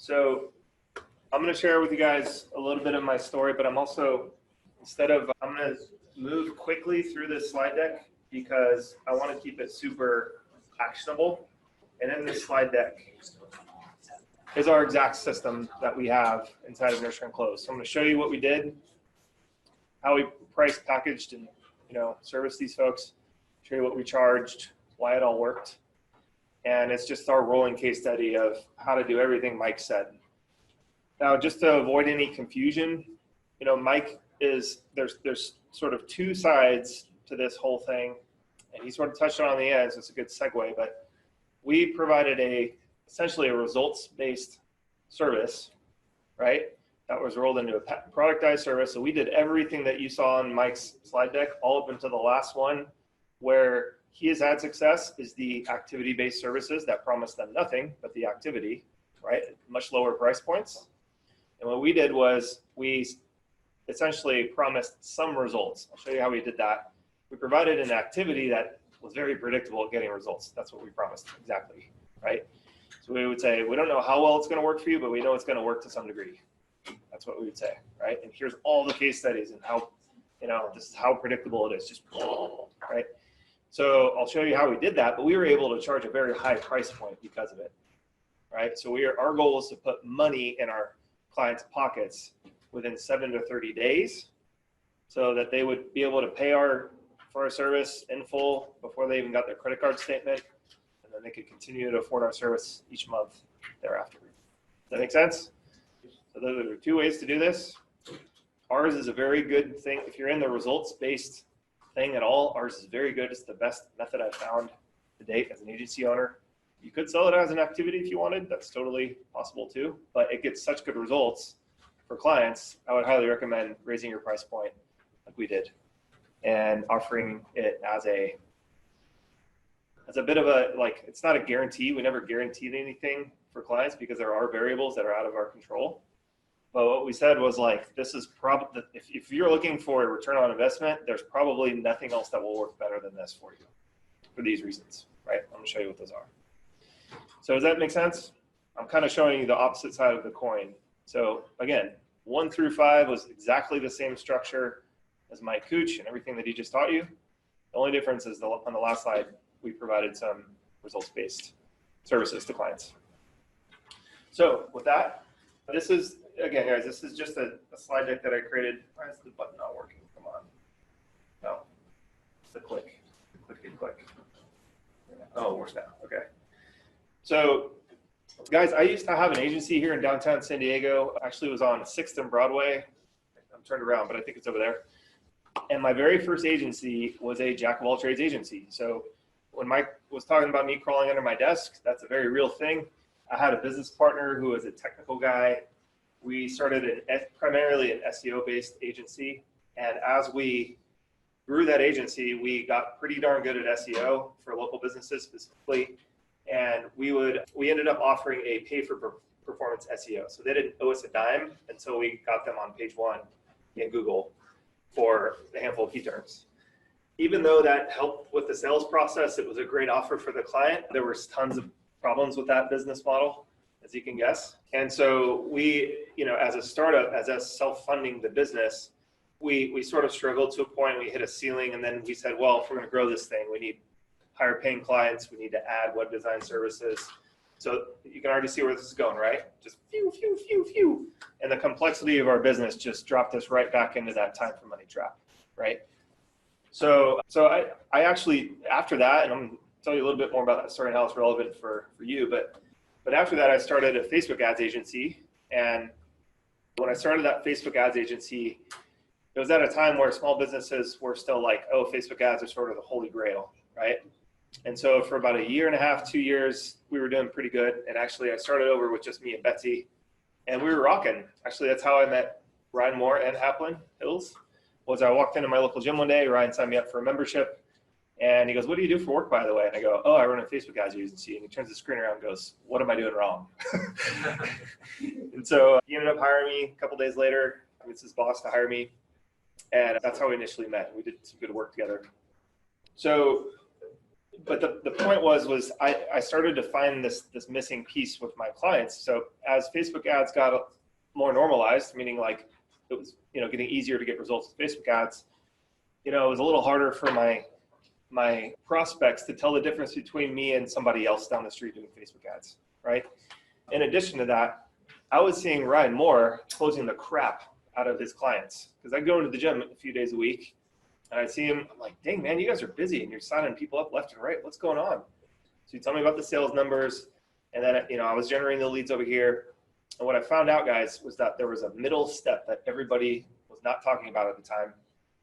So I'm going to share with you guys a little bit of my story, but I'm also, I'm going to move quickly through this slide deck because I want to keep it super actionable. And in this slide deck is our exact system that we have inside of Nurture and Close. So I'm going to show you what we did, how we priced, packaged, and serviced these folks, show you what we charged, why it all worked. And it's just our rolling case study of how to do everything Mike said. Now, just to avoid any confusion, Mike is, there's sort of two sides to this whole thing, and he sort of touched on the end, so it's a good segue, but we provided essentially a results-based service, right? That was rolled into a productized service. So we did everything that you saw on Mike's slide deck, all up until the last one, where he has had success is the activity-based services that promise them nothing but the activity, right? Much lower price points. And what we did was we essentially promised some results. I'll show you how we did that. We provided an activity that was very predictable at getting results. That's what we promised exactly, right? So we would say, we don't know how well it's going to work for you, but we know it's going to work to some degree. That's what we would say, right? And here's all the case studies and how, this is how predictable it is, just, right? So I'll show you how we did that, but we were able to charge a very high price point because of it, right? So our goal is to put money in our clients' pockets within 7 to 30 days so that they would be able to pay for our service in full before they even got their credit card statement, and then they could continue to afford our service each month thereafter. Does that make sense? So those are two ways to do this. Ours is a very good thing. If you're in the results-based thing at all, ours is very good. It's the best method I've found to date as an agency owner. You could sell it as an activity if you wanted. That's totally possible too, but it gets such good results for clients. I would highly recommend raising your price point like we did and offering it as a bit of a, it's not a guarantee. We never guaranteed anything for clients because there are variables that are out of our control. But what we said was this is probably, if you're looking for a return on investment, there's probably nothing else that will work better than this for you for these reasons, right? I'm gonna show you what those are. So does that make sense? I'm kind of showing you the opposite side of the coin. So again, 1 through 5 was exactly the same structure as Mike Cooch and everything that he just taught you. The only difference is on the last slide, we provided some results-based services to clients. So with that, this is, again, guys, this is just a slide deck that I created. Why is the button not working? Come on. No, it's the click. Click. Oh, it works now. Okay. So, guys, I used to have an agency here in downtown San Diego. Actually, it was on 6th and Broadway. I'm turned around, but I think it's over there. And my very first agency was a jack of all trades agency. So when Mike was talking about me crawling under my desk, that's a very real thing. I had a business partner who was a technical guy. We started primarily an SEO-based agency. And as we grew that agency, we got pretty darn good at SEO for local businesses specifically. And we ended up offering a pay-for-performance SEO. So they didn't owe us a dime until we got them on page 1 in Google for a handful of key terms. Even though that helped with the sales process, it was a great offer for the client. There was tons of problems with that business model, as you can guess. And so we, as a startup, as us self-funding the business, we sort of struggled to a point. We hit a ceiling, and then we said, well, if we're going to grow this thing, we need higher paying clients. We need to add web design services. So you can already see where this is going, right? Just phew. And the complexity of our business just dropped us right back into that time for money trap, right? So I actually, after that, and I'm going to tell you a little bit more about that story and how it's relevant for you, but after that, I started a Facebook ads agency. And when I started that Facebook ads agency, it was at a time where small businesses were still like, oh, Facebook ads are sort of the holy grail, right? And so for about 1.5 years, 2 years, we were doing pretty good. And actually, I started over with just me and Betsy, and we were rocking. Actually, that's how I met Ryan Moore and Haplin Hills. Was I walked into my local gym one day, Ryan signed me up for a membership, and he goes, what do you do for work, by the way? And I go, oh, I run a Facebook ads agency. And he turns the screen around and goes, what am I doing wrong? And so he ended up hiring me a couple days later. It's his boss to hire me. And that's how we initially met. We did some good work together. So but the point was I started to find this missing piece with my clients. So as Facebook ads got more normalized, meaning like it was, you know, getting easier to get results with Facebook ads, you know, it was a little harder for my prospects to tell the difference between me and somebody else down the street doing Facebook ads, right? In addition to that, I was seeing Ryan Moore closing the crap out of his clients, because I go into the gym a few days a week and I see him, I'm like, dang man, you guys are busy and you're signing people up left and right. What's going on? So he told me about the sales numbers, and then, you know, I was generating the leads over here. And what I found out, guys, was that there was a middle step that everybody was not talking about at the time.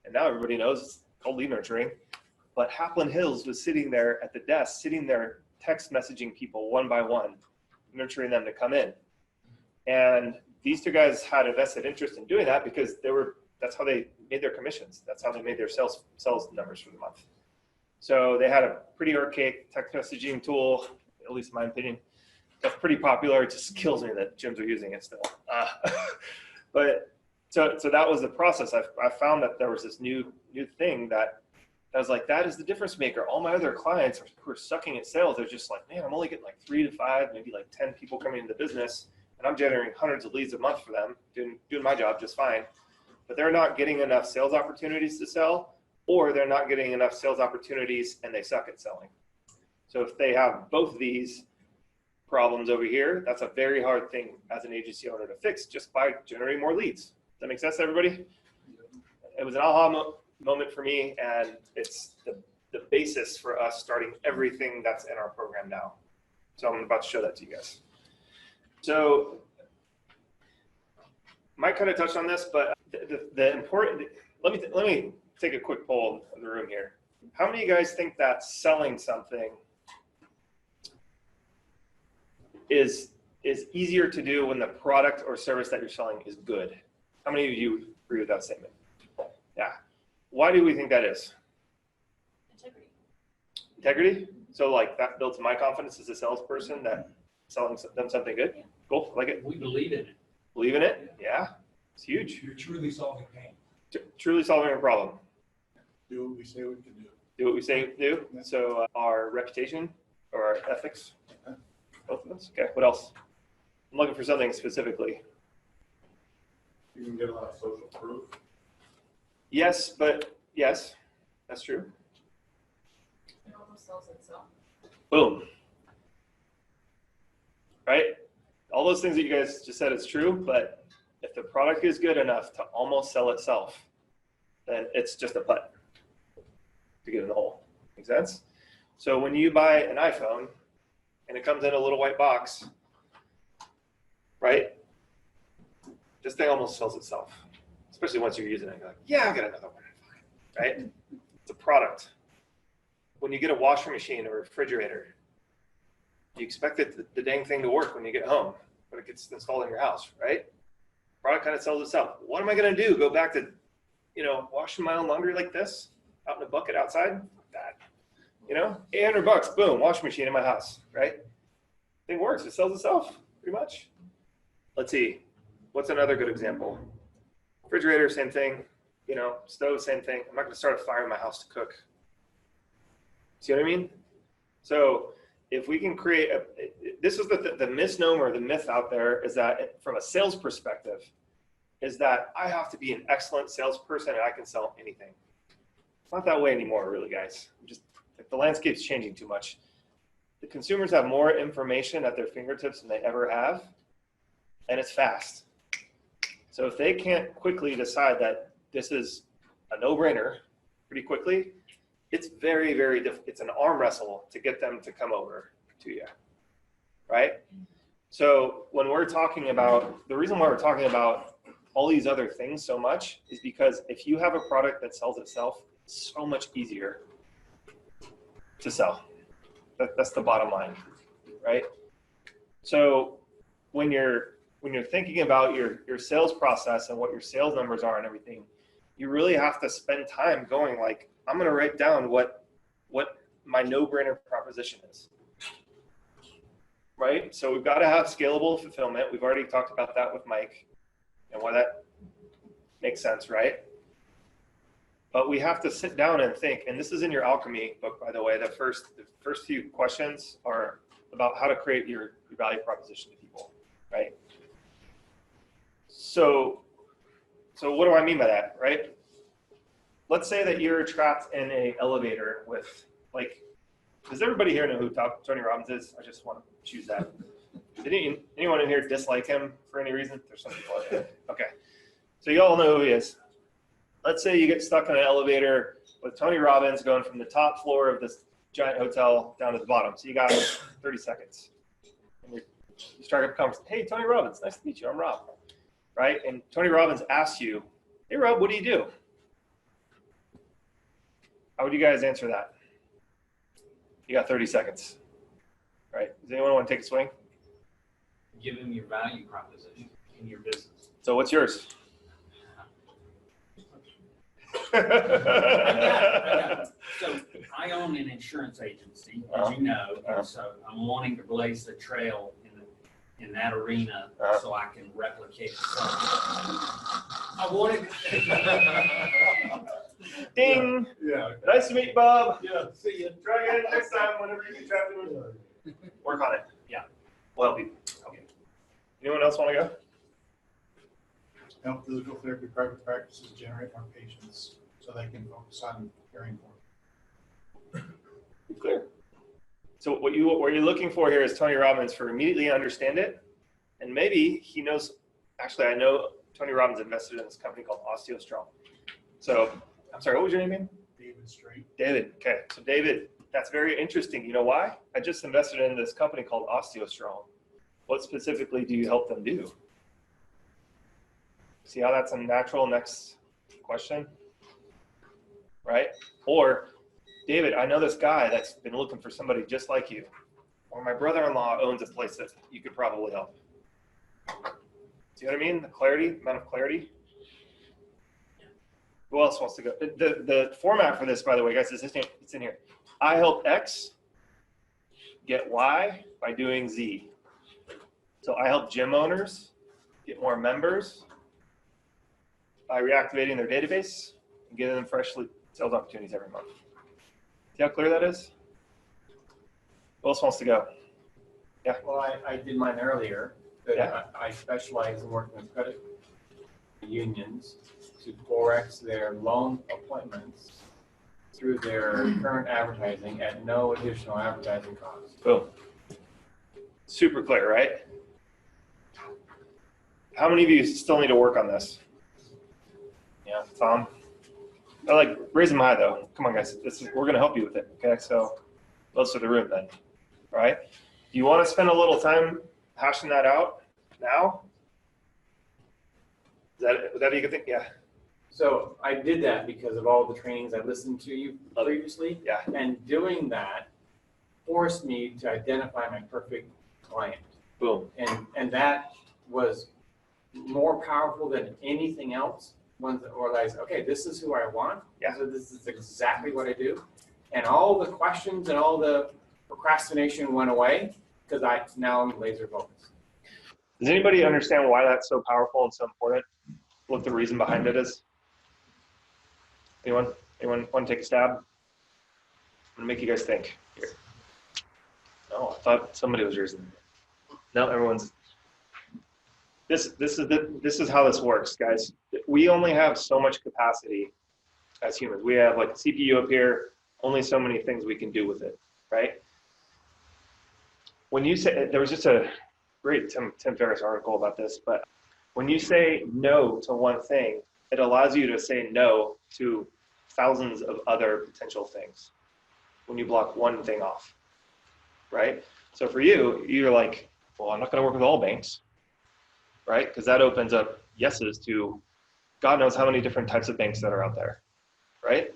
And now everybody knows it's called lead nurturing. But Haplin Hills was sitting there at the desk, sitting there text messaging people one by one, nurturing them to come in. And these two guys had a vested interest in doing that because that's how they made their commissions. That's how they made their sales numbers for the month. So they had a pretty archaic text messaging tool, at least in my opinion, that's pretty popular. It just kills me that gyms are using it still. But so that was the process. I found that there was this new thing that I was like, that is the difference maker. All my other clients who are sucking at sales, they're just like, man, I'm only getting like 3 to 5, maybe like 10 people coming into the business, and I'm generating hundreds of leads a month for them, doing my job just fine. But they're not getting enough sales opportunities to sell, or they're not getting enough sales opportunities and they suck at selling. So if they have both of these problems over here, that's a very hard thing as an agency owner to fix just by generating more leads. Does that make sense to everybody? It was an aha moment for me, and it's the basis for us starting everything that's in our program now. So I'm about to show that to you guys. So Mike kind of touched on this, but the important, let me take a quick poll of the room here. How many of you guys think that selling something is easier to do when the product or service that you're selling is good? How many of you agree with that statement? Yeah. Why do we think that is? Integrity. Integrity? So like that builds my confidence as a salesperson that selling them something good? Yeah. Cool, like it. We believe in it. Believe in it? Yeah. It's huge. You're truly solving pain. Truly solving a problem. Do what we say we can do. Do what we say we do. Yeah. So our reputation or our ethics. Both of those. Okay, what else? I'm looking for something specifically. You can get a lot of social proof. Yes, but yes, that's true. It almost sells itself. Boom. Right? All those things that you guys just said, it's true, but if the product is good enough to almost sell itself, then it's just a putt to get in the hole. Make sense? So when you buy an iPhone and it comes in a little white box, right? This thing almost sells itself, especially once you're using it. You're like, yeah, I got another one, right? It's a product. When you get a washing machine or a refrigerator, you expect the dang thing to work when you get home, when it gets installed in your house, right? Product kind of sells itself. What am I going to do? Go back to, washing my own laundry like this out in a bucket outside? That, $800, boom, washing machine in my house, right? Thing works. It sells itself pretty much. Let's see. What's another good example? Refrigerator, same thing. Stove, same thing. I'm not going to start a fire in my house to cook. See what I mean? So if we can create this is the misnomer, the myth out there is that from a sales perspective, is that I have to be an excellent salesperson and I can sell anything. It's not that way anymore, really, guys. The landscape's changing too much. The consumers have more information at their fingertips than they ever have, and it's fast. So if they can't quickly decide that this is a no-brainer pretty quickly, it's very, very difficult. It's an arm wrestle to get them to come over to you, right? So when we're talking about, the reason why we're talking about all these other things so much is because if you have a product that sells itself, it's so much easier to sell. That's the bottom line, right? So when you're thinking about your sales process and what your sales numbers are and everything, you really have to spend time going like, I'm going to write down what my no-brainer proposition is, right? So we've got to have scalable fulfillment. We've already talked about that with Mike and why that makes sense, right? But we have to sit down and think, and this is in your alchemy book, by the way. The first few questions are about how to create your value proposition to people, right? So what do I mean by that, right? Let's say that you're trapped in an elevator with, like, does everybody here know who Tony Robbins is? I just want to choose that. Did anyone in here dislike him for any reason? There's some people out there. Okay. So you all know who he is. Let's say you get stuck in an elevator with Tony Robbins going from the top floor of this giant hotel down to the bottom. So you got 30 seconds. And you start up a conversation. Hey, Tony Robbins, nice to meet you. I'm Rob. Right? And Tony Robbins asks you, hey, Rob, what do you do? How would you guys answer that? You got 30 seconds. Right? Does anyone want to take a swing? Give them your value proposition in your business. So what's yours? I got it. So I own an insurance agency, as you know, and so I'm wanting to blaze the trail in that arena so I can replicate it. I wanted. Ding! Yeah. Nice to meet you, Bob. Yeah, see you. Try again next time whenever you get trapped in it. Work on it. Yeah. We'll help you. Okay. Anyone else want to go? Help physical therapy private practices generate more patients so they can focus on caring for them. Clear. So what you're looking for here is Tony Robbins for immediately understand it, and maybe he knows. Actually, I know Tony Robbins invested in this company called OsteoStrong. So I'm sorry, what was your name again? David Straight. David. Okay. So David, that's very interesting. You know why? I just invested in this company called OsteoStrong. What specifically do you help them do? See how that's a natural next question, right? Or, David, I know this guy that's been looking for somebody just like you. Or my brother-in-law owns a place that you could probably help. See what I mean? The clarity, amount of clarity. Who else wants to go? The format for this, by the way, guys, it's in here. I help X get Y by doing Z. So I help gym owners get more members by reactivating their database and giving them fresh sales opportunities every month. See how clear that is? Who else wants to go? Yeah. Well, I did mine earlier, but Yeah. I specialize in working with credit unions to forex their loan appointments through their current advertising at no additional advertising cost. Boom. Super clear, right? How many of you still need to work on this? Yeah, Tom. I like raise them high though. Come on, guys. We're going to help you with it. Okay, so most of the room then. All right. Do you want to spend a little time hashing that out now? Would that be a good thing? Yeah. So I did that because of all the trainings I listened to you previously. Yeah. And doing that forced me to identify my perfect client. Boom. And that was more powerful than anything else. Ones that realized, okay, this is who I want. Yeah. So this is exactly what I do. And all the questions and all the procrastination went away because now I'm laser focused. Does anybody understand why that's so powerful and so important? What the reason behind it is? Anyone want to take a stab? I'm gonna make you guys think. Here. Oh, I thought somebody was raising. No, everyone's. This is how this works, guys. We only have so much capacity as humans. We have like a CPU up here, only so many things we can do with it, right? When you say, there was just a great Tim Ferriss article about this, but when you say no to one thing, it allows you to say no to thousands of other potential things when you block one thing off, right? So for you, you're like, well, I'm not going to work with all banks, right? Because that opens up yeses to God knows how many different types of banks that are out there, right?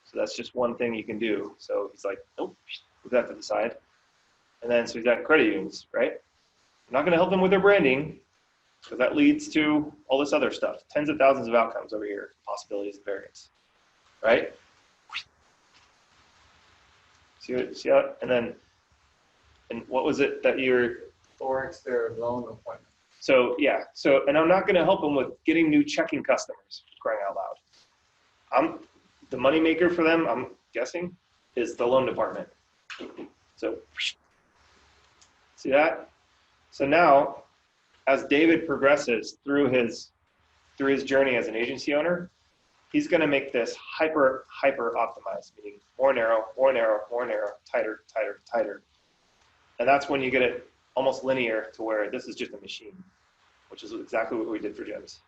So that's just one thing you can do. So he's like, nope, put that to the side. And then, so he's got credit unions, right? I'm not going to help them with their branding because that leads to all this other stuff. Tens of thousands of outcomes over here, possibilities and variants, right? See how, and what was it that you're? Forex their loan appointment. So yeah, and I'm not going to help them with getting new checking customers, crying out loud. the moneymaker for them, I'm guessing, is the loan department. So, see that? So now, as David progresses through his journey as an agency owner, he's going to make this hyper optimized, meaning more narrow, tighter, tighter, tighter. And that's when you get it almost linear to where this is just a machine, which is exactly what we did for gyms.